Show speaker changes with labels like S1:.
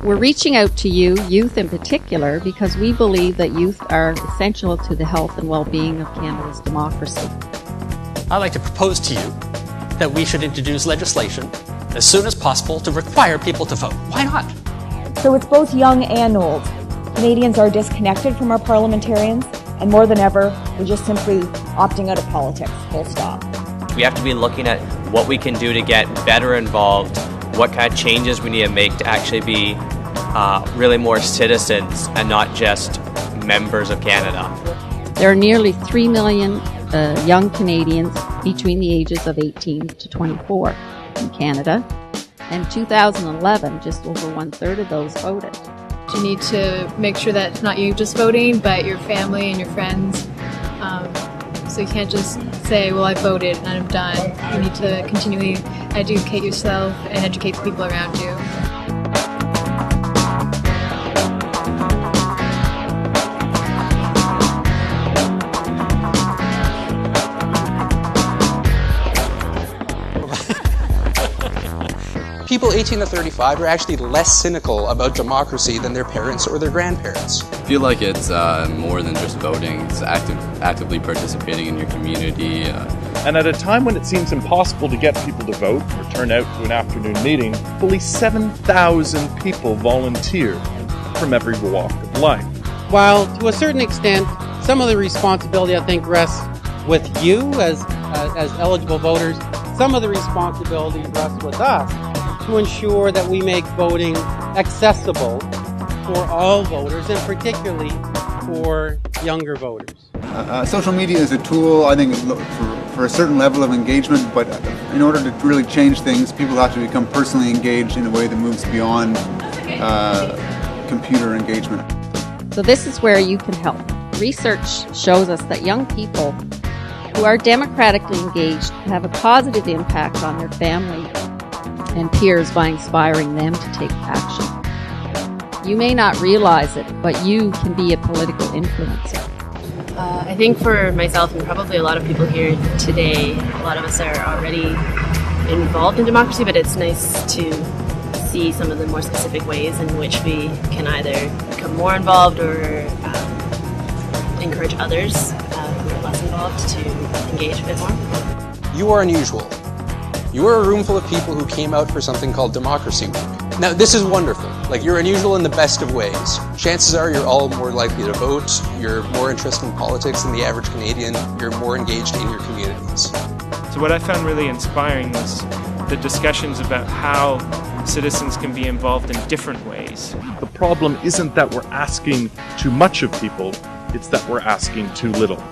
S1: We're reaching out to you, youth in particular, because we believe that youth are essential to the health and well-being of Canada's democracy.
S2: I'd like to propose to you that we should introduce legislation as soon as possible to require people to vote. Why not?
S3: So it's both young and old. Canadians are disconnected from our parliamentarians, and more than ever, we're just simply opting out of politics, full stop.
S4: We have to be looking at what we can do to get better involved, what kind of changes we need to make to actually be really more citizens and not just members of Canada.
S1: There are nearly 3 million young Canadians between the ages of 18 to 24 in Canada. In 2011, just over 1/3 of those voted.
S5: You need to make sure that it's not you just voting, but your family and your friends. So you can't just say, well, I voted and I'm done. You need to continually educate yourself and educate the people around you.
S6: People 18 to 35 are actually less cynical about democracy than their parents or their grandparents.
S7: I feel like it's more than just voting. It's actively participating in your community.
S8: And at a time when it seems impossible to get people to vote or turn out to an afternoon meeting, fully 7,000 people volunteered from every walk of life.
S9: While to a certain extent, some of the responsibility I think rests with you as eligible voters, some of the responsibility rests with us to ensure that we make voting accessible for all voters, and particularly for younger voters.
S10: Social media is a tool, I think, for a certain level of engagement, but in order to really change things, people have to become personally engaged in a way that moves beyond computer engagement.
S1: So this is where you can help. Research shows us that young people who are democratically engaged have a positive impact on their family and peers by inspiring them to take action. You may not realize it, but you can be a political influencer.
S11: I think for myself and probably a lot of people here today, a lot of us are already involved in democracy, but it's nice to see some of the more specific ways in which we can either become more involved or encourage others who are less involved to engage a bit more.
S6: You are unusual. You are a room full of people who came out for something called Democracy Week. Now, this is wonderful. Like, you're unusual in the best of ways. Chances are you're all more likely to vote, you're more interested in politics than the average Canadian, you're more engaged in your communities.
S12: So what I found really inspiring was the discussions about how citizens can be involved in different ways.
S8: The problem isn't that we're asking too much of people, it's that we're asking too little.